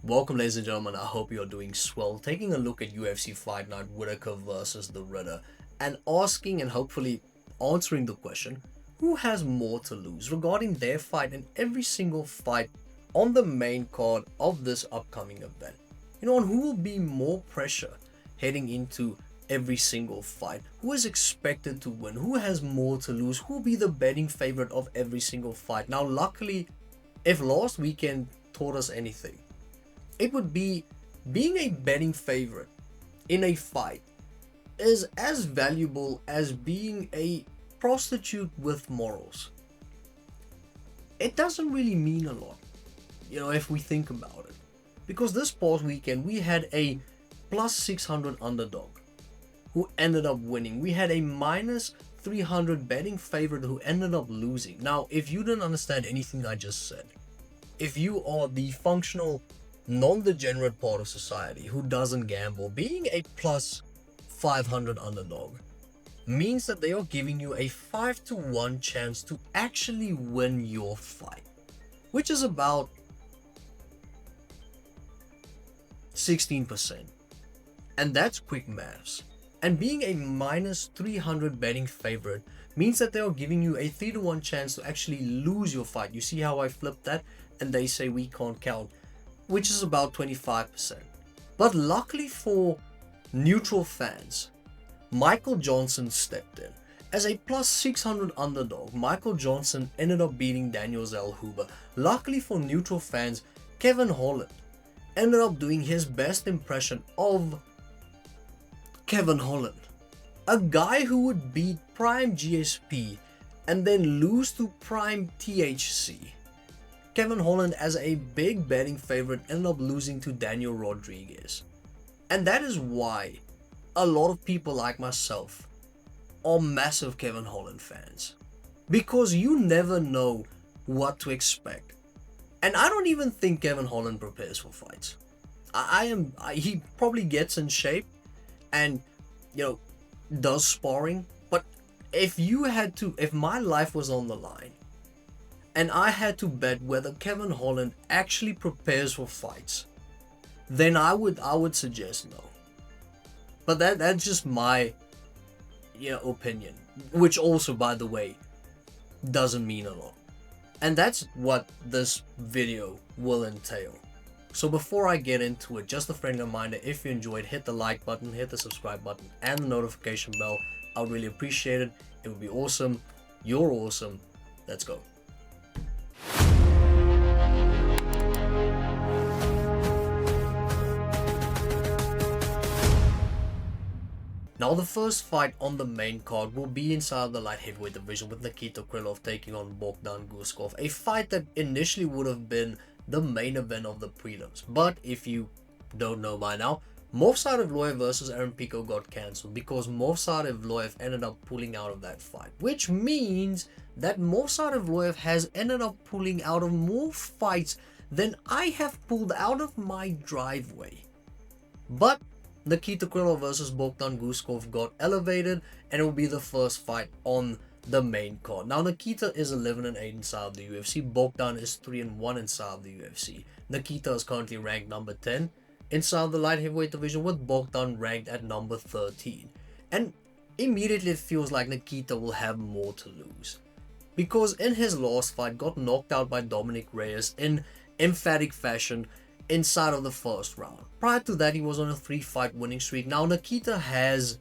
Welcome, ladies and gentlemen. I hope you're doing swell. Taking a look at UFC Fight Night, Whittaker versus de Ridder, and asking and hopefully answering the question, who has more to lose regarding their fight and every single fight on the main card of this upcoming event. And who will be more pressure heading into every single fight, who is expected to win, who has more to lose, who will be the betting favorite of every single fight. Now, luckily, if last weekend taught us anything, it would be being a betting favorite in a fight is as valuable as being a prostitute with morals. It doesn't really mean a lot, if we think about it. Because this past weekend, we had a plus 600 underdog who ended up winning. We had a minus 300 betting favorite who ended up losing. Now, if you didn't understand anything I just said, if you are the functional, non-degenerate part of society who doesn't gamble, being a plus 500 underdog means that they are giving you a 5-to-1 chance to actually win your fight, which is about 16%. And that's quick maths. And being a minus 300 betting favorite means that they are giving you a 3-to-1 chance to actually lose your fight. You see how I flipped that? And they say we can't count, which is about 25%. But luckily for neutral fans, Michael Johnson stepped in. As a plus 600 underdog, Michael Johnson ended up beating Daniel Zellhuber. Luckily for neutral fans, Kevin Holland ended up doing his best impression of Kevin Holland, a guy who would beat Prime GSP and then lose to Prime THC. Kevin Holland, as a big betting favorite, ended up losing to Daniel Rodriguez. And that is why a lot of people like myself are massive Kevin Holland fans. Because you never know what to expect. And I don't even think Kevin Holland prepares for fights. He probably gets in shape and, does sparring. But if my life was on the line, and I had to bet whether Kevin Holland actually prepares for fights, then I would suggest no. But that's just my opinion, which also, by the way, doesn't mean a lot. And that's what this video will entail. So before I get into it, just a friendly reminder, if you enjoyed, hit the like button, hit the subscribe button, and the notification bell. I would really appreciate it. It would be awesome. You're awesome. Let's go. Now, the first fight on the main card will be inside the light heavyweight division with Nikita Krylov taking on Bogdan Guskov, a fight that initially would have been the main event of the prelims. But if you don't know by now, Movsar Evloev versus Aaron Pico got cancelled because Movsar Evloev ended up pulling out of that fight, which means that Movsar Evloev has ended up pulling out of more fights than I have pulled out of my driveway. But Nikita Krylov versus Bogdan Guskov got elevated, and it will be the first fight on the main card. Now, Nikita is 11-8 inside of the UFC. Bogdan is 3-1 inside of the UFC. Nikita is currently ranked number 10 inside the light heavyweight division, with Bogdan ranked at number 13. And immediately it feels like Nikita will have more to lose, because in his last fight got knocked out by Dominic Reyes in emphatic fashion inside of the first round. Prior to that, he was on a 3-fight winning streak. Now, Nikita has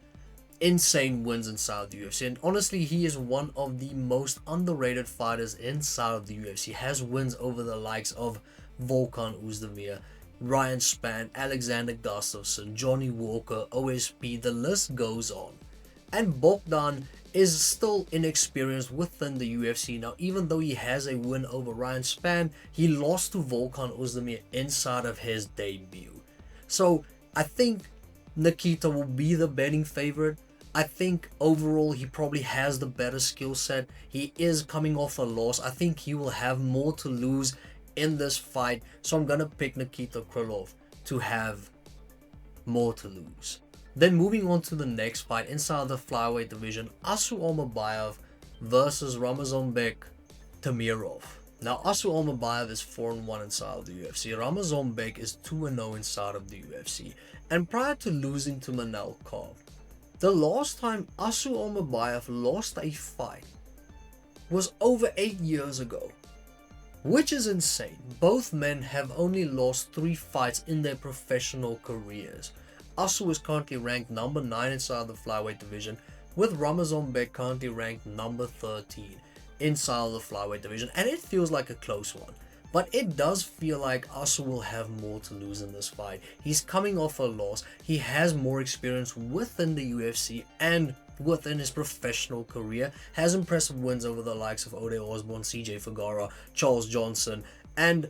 insane wins inside of the UFC, and honestly, he is one of the most underrated fighters inside of the UFC. Has wins over the likes of Volkan Oezdemir, Ryan Spann, Alexander Gustafsson, Johnny Walker, OSP, the list goes on. And Bogdan is still inexperienced within the UFC. Now, even though he has a win over Ryan Spann, he lost to Volkan Oezdemir inside of his debut. So I think Nikita will be the betting favorite. I think overall he probably has the better skill set. He is coming off a loss. I think he will have more to lose in this fight. So I'm going to pick Nikita Krylov to have more to lose. Then moving on to the next fight inside the flyweight division, Almabayev versus Ramazanbek Temirov. Now, Asu Almabayev is 4-1 inside of the UFC. Ramazan is 2-0 inside of the UFC. And prior to losing to Manel Kaur, the last time Asu Almabayev lost a fight was over 8 years ago, which is insane. Both men have only lost 3 fights in their professional careers. Asu is currently ranked number 9 inside the flyweight division, with Ramazan currently ranked number 13 inside of the flyweight division, and it feels like a close one. But it does feel like Asu will have more to lose in this fight. He's coming off a loss. He has more experience within the UFC and within his professional career. Has impressive wins over the likes of Ode Osborne, CJ Figueroa, Charles Johnson, and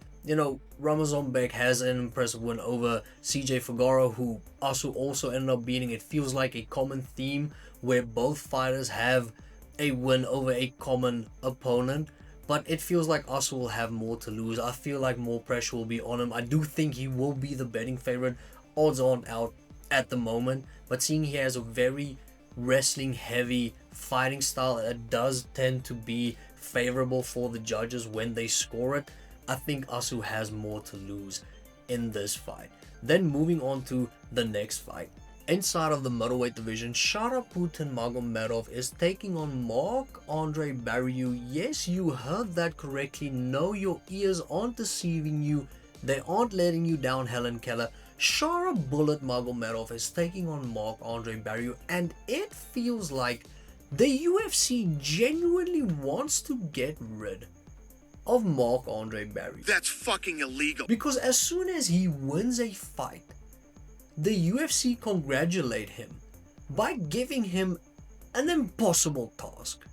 Ramazan has an impressive win over CJ Figueroa, who Asu also ended up beating. It feels like a common theme where both fighters have a win over a common opponent, but it feels like Asu will have more to lose. I feel like more pressure will be on him. I do think he will be the betting favorite, odds on out at the moment, but seeing he has a very wrestling heavy fighting style that does tend to be favorable for the judges when they score it, I think Asu has more to lose in this fight. Then moving on to the next fight. Inside of the middleweight division, Sharaputin Magomedov is taking on Marc-Andre Barriault. Yes, you heard that correctly. No, your ears aren't deceiving you. They aren't letting you down, Helen Keller. Shara Bullet Magomedov is taking on Marc-Andre Barriault, and it feels like the UFC genuinely wants to get rid of Marc-Andre Barriault. That's fucking illegal. Because as soon as he wins a fight, the UFC congratulate him by giving him an impossible task.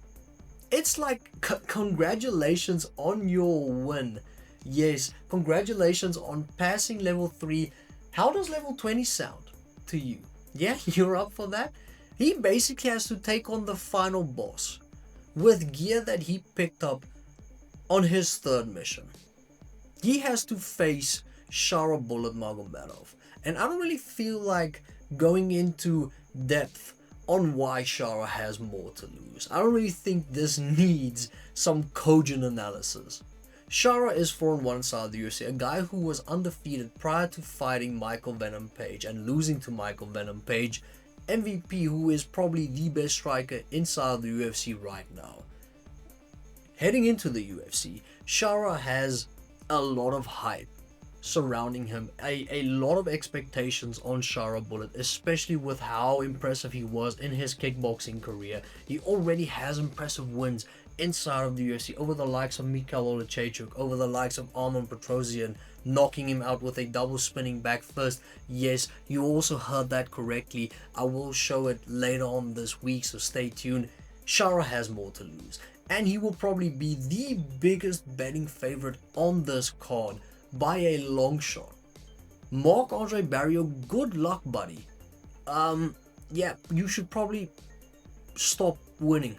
It's like, congratulations on your win. Yes, congratulations on passing level 3. How does level 20 sound to you? Yeah, you're up for that? He basically has to take on the final boss with gear that he picked up on his 3rd mission. He has to face Shara Bullet Magomedov. And I don't really feel like going into depth on why Shara has more to lose. I don't really think this needs some cogent analysis. Shara is 4-1 inside the UFC, a guy who was undefeated prior to fighting Michael Venom Page and losing to Michael Venom Page, MVP, who is probably the best striker inside the UFC right now. Heading into the UFC, Shara has a lot of hype surrounding him, a lot of expectations on Shara Bullet, especially with how impressive he was in his kickboxing career. He already has impressive wins inside of the UFC over the likes of Mikhail Olechechuk, over the likes of Arman Petrosian, knocking him out with a double spinning back fist. Yes, you also heard that correctly. I will show it later on this week, so stay tuned. Shara has more to lose, and he will probably be the biggest betting favorite on this card by a long shot. Marc-Andre Barriault, good luck, buddy. Yeah, you should probably stop winning.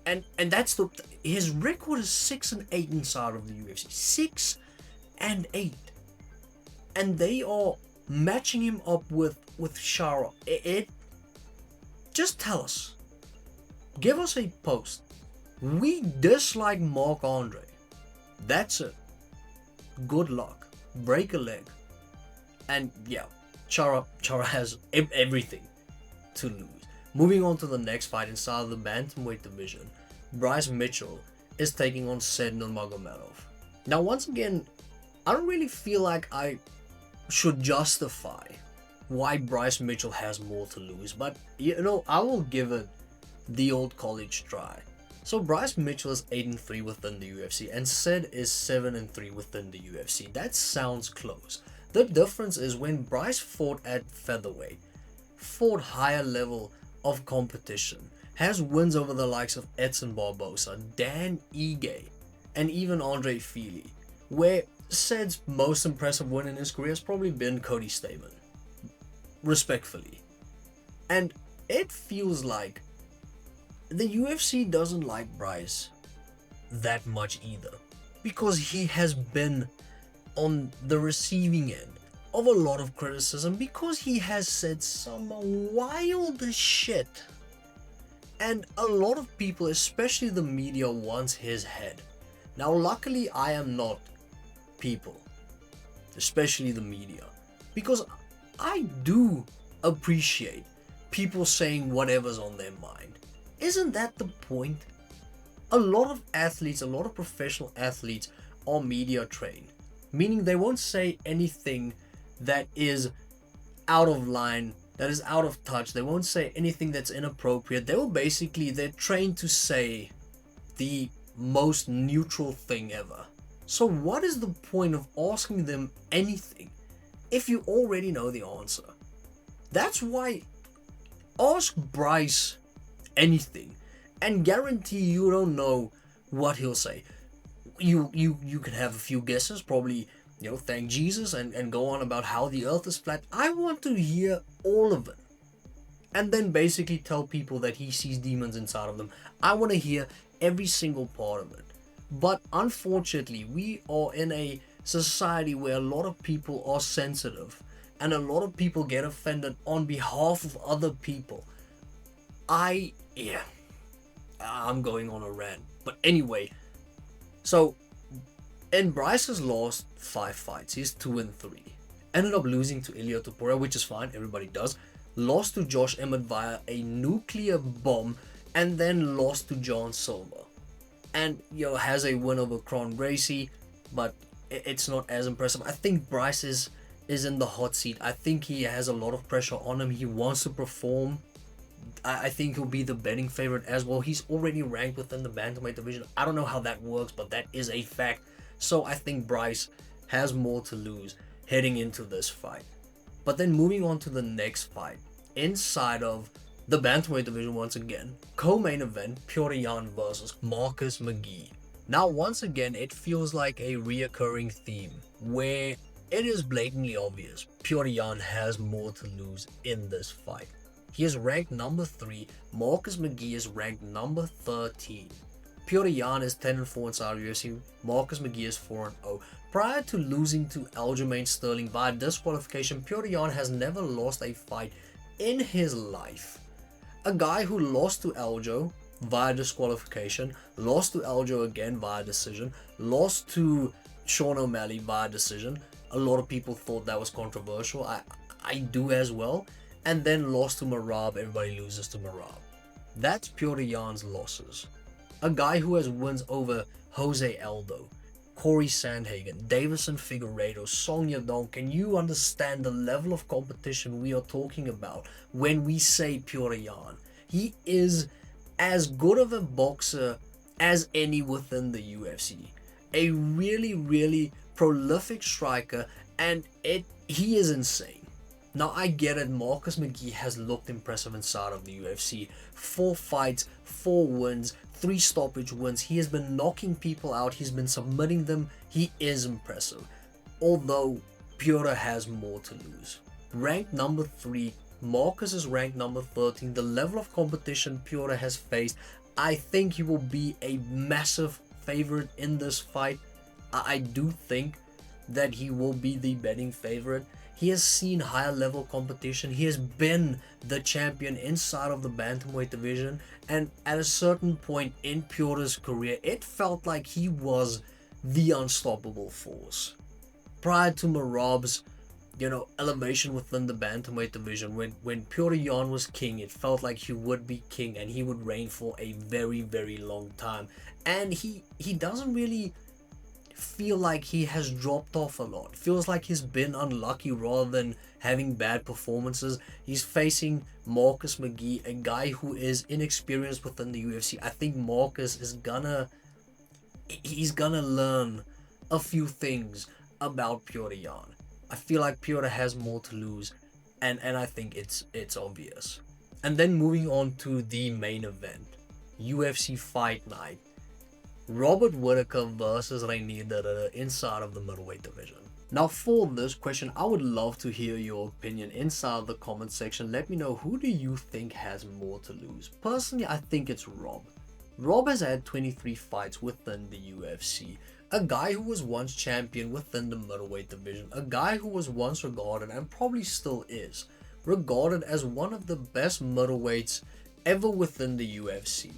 And that's his record is 6-8 inside of the UFC. 6-8. And they are matching him up with Shara. Just tell us. Give us a post. We dislike Marc-Andre. That's it. Good luck. Break a leg. And yeah, Shara has everything to lose. Moving on to the next fight inside of the bantamweight division, Bryce Mitchell is taking on Nurmagomedov. Now, once again, I don't really feel like I should justify why Bryce Mitchell has more to lose, but I will give it the old college try. So Bryce Mitchell is 8-3 within the UFC, and Sid is 7-3 within the UFC. That sounds close. The difference is when Bryce fought at featherweight, fought higher level of competition, has wins over the likes of Edson Barbosa, Dan Ige, and even Andre Fili, where Sid's most impressive win in his career has probably been Cody Stamann, respectfully. And it feels like the UFC doesn't like Bryce that much either, because he has been on the receiving end of a lot of criticism because he has said some wild shit, and a lot of people, especially the media, wants his head. Now, luckily, I am not people, especially the media, because I do appreciate people saying whatever's on their mind. Isn't that the point? A lot of athletes, a lot of professional athletes are media trained, meaning they won't say anything that is out of line, that is out of touch. They won't say anything that's inappropriate. They're trained to say the most neutral thing ever. So what is the point of asking them anything if you already know the answer? That's why ask Bryce anything and guarantee you don't know what he'll say. You can have a few guesses, probably, thank Jesus and go on about how the earth is flat. I want to hear all of it. And then basically tell people that he sees demons inside of them. I want to hear every single part of it. But unfortunately, we are in a society where a lot of people are sensitive and a lot of people get offended on behalf of other people. I'm going on a rant. But anyway, so in Bryce's last 5 fights, he's 2-3. Ended up losing to Ilia Topuria, which is fine, everybody does. Lost to Josh Emmett via a nuclear bomb, and then lost to John Silva. And has a win over Kron Gracie, but it's not as impressive. I think Bryce is in the hot seat. I think he has a lot of pressure on him. He wants to perform. I think he'll be the betting favorite as well. He's already ranked within the bantamweight division. I don't know how that works, but that is a fact. So I think Bryce has more to lose heading into this fight. But then moving on to the next fight, inside of the bantamweight division once again, co-main event, Petr Yan versus Marcus Mcghee. Now once again, it feels like a reoccurring theme where it is blatantly obvious Petr Yan has more to lose in this fight. He is ranked number 3, Marcus Mcghee is ranked number 13. Petr Yan is 10-4 inside UFC, Marcus Mcghee is 4-0. Prior to losing to Aljamain Sterling via disqualification, Petr Yan has never lost a fight in his life. A guy who lost to Aljo via disqualification, lost to Aljo again via decision, lost to Sean O'Malley via decision. A lot of people thought that was controversial. I do as well. And then lost to Merab. Everybody loses to Merab. That's Petr Yan's losses. A guy who has wins over Jose Aldo, Corey Sandhagen, Davison Figueiredo, Song Yadong. Can you understand the level of competition we are talking about when we say Petr Yan? He is as good of a boxer as any within the UFC. A really, really prolific striker, and he is insane. Now I get it, Marcus Mcghee has looked impressive inside of the UFC. 4 fights, 4 wins, 3 stoppage wins. He has been knocking people out, he's been submitting them. He is impressive. Although Petr has more to lose. Ranked number 3, Marcus is ranked number 13. The level of competition Petr has faced, I think he will be a massive favorite in this fight. I do think that he will be the betting favorite. He has seen higher level competition. He has been the champion inside of the bantamweight division. And at a certain point in Petr's career, it felt like he was the unstoppable force. Prior to Merab's, elevation within the bantamweight division, when Petr Yan was king, it felt like he would be king and he would reign for a very, very long time. And he doesn't really feel like he has dropped off a lot. Feels like he's been unlucky rather than having bad performances. He's facing Marcus Mcghee, a guy who is inexperienced within the UFC. I think Marcus is gonna learn a few things about Petr Yan. I feel like Petr has more to lose, and I think it's obvious. And then moving on to the main event, UFC Fight Night. Robert Whittaker versus Reinier de Ridder inside of the middleweight division. Now for this question, I would love to hear your opinion inside the comment section. Let me know, who do you think has more to lose? Personally, I think it's Rob. Rob has had 23 fights within the UFC. A guy who was once champion within the middleweight division. A guy who was once regarded, and probably still is, regarded as one of the best middleweights ever within the UFC.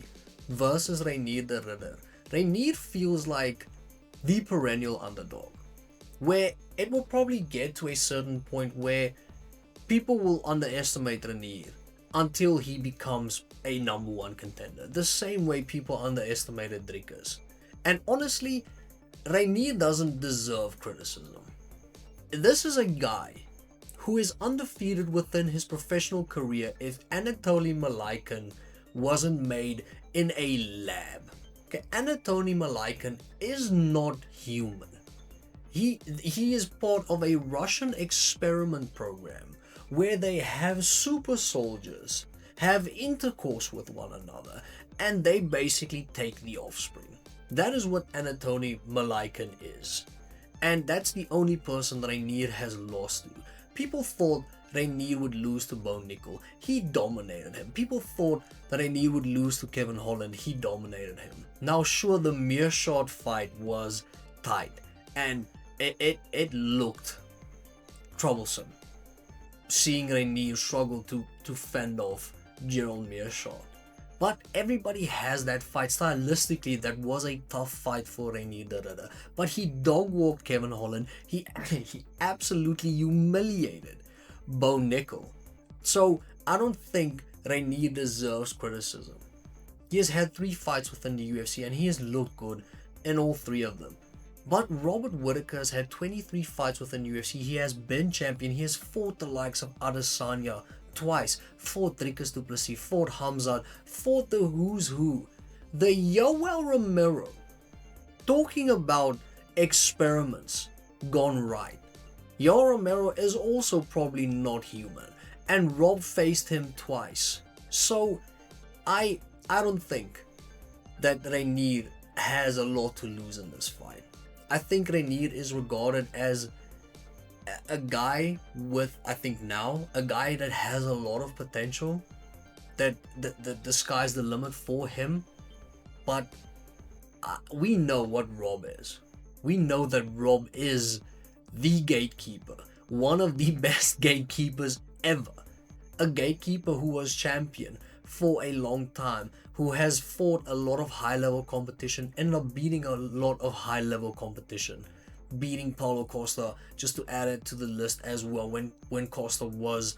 Versus Reinier de Ridder, Reinier feels like the perennial underdog, where it will probably get to a certain point where people will underestimate Reinier until he becomes a number one contender, the same way people underestimated Dricus. And honestly, Reinier doesn't deserve criticism. This is a guy who is undefeated within his professional career if Anatoly Malykhin wasn't made in a lab. Okay, Anatoly Malykhin is not human. He is part of a Russian experiment program where they have super soldiers have intercourse with one another and they basically take the offspring. That is what Anatoly Malykhin is. And that's the only person that Reinier has lost to. People thought Reinier would lose to Bo Nickel. He dominated him. People thought that Reinier would lose to Kevin Holland. He dominated him. Now sure, the Meerschaert fight was tight and it looked troublesome, seeing Reinier struggle to fend off Gerald Meerschaert. But everybody has that fight. Stylistically, that was a tough fight for Reinier de Ridder. But he dog-walked Kevin Holland. He absolutely humiliated Bo Nickel. So I don't think Reinier deserves criticism. He has had 3 fights within the UFC and he has looked good in all 3 of them. But Robert Whittaker has had 23 fights within UFC. He has been champion. He has fought the likes of Adesanya twice, fought Dricus du Plessis, fought Khamzat, fought the who's who. The Yoel Romero. Talking about experiments gone right. Yoel Romero is also probably not human. And Rob faced him twice. So I don't think that Reinier has a lot to lose in this fight. I think Reinier is regarded as a guy with, I think now, a guy that has a lot of potential, that the sky's the limit for him. But we know what Rob is. We know that Rob is the gatekeeper, one of the best gatekeepers ever. A gatekeeper who was champion for a long time, who has fought a lot of high-level competition, ended up beating a lot of high-level competition, beating Paulo Costa, just to add it to the list as well, when Costa was,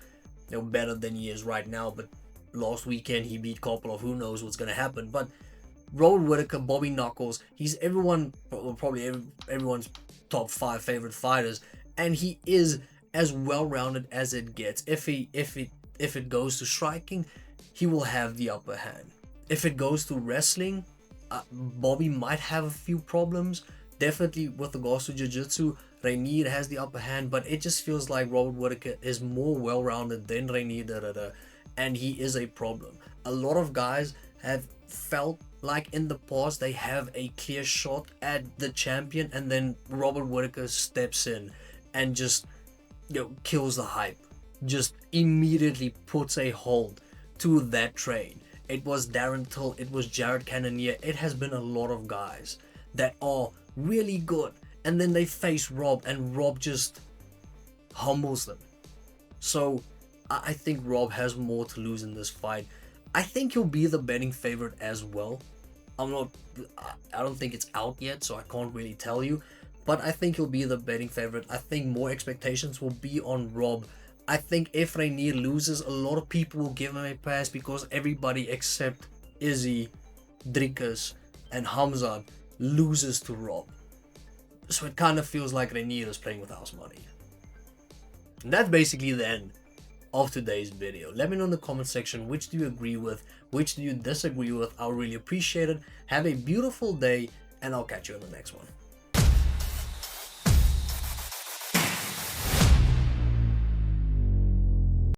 better than he is right now. But last weekend he beat Kopylov. Who knows what's going to happen? But Robert Whittaker, Bobby Knuckles, he's probably everyone's top 5 favorite fighters, and he is as well-rounded as it gets. If it goes to striking, he will have the upper hand. If it goes to wrestling, Bobby might have a few problems. Definitely with regards to jiu-jitsu, Reinier has the upper hand, but it just feels like Robert Whittaker is more well-rounded than Reinier de Ridder, and he is a problem. A lot of guys have felt like in the past they have a clear shot at the champion, and then Robert Whittaker steps in and just kills the hype, just immediately puts a hold to that train. It was Darren Till, it was Jared Cannonier. It has been a lot of guys that are really good, and then they face Rob, and Rob just humbles them. So I think Rob has more to lose in this fight. I think he'll be the betting favorite as well. I don't think it's out yet, so I can't really tell you, but I think he'll be the betting favorite. I think more expectations will be on Rob. I think if Reinier loses, a lot of people will give him a pass because everybody except Izzy, Dricus, and Khamzat loses to Rob. So it kind of feels like Reinier is playing with house money. And that's basically the end of today's video. Let me know in the comment section, which do you agree with, which do you disagree with. I'll really appreciate it. Have a beautiful day, and I'll catch you in the next one.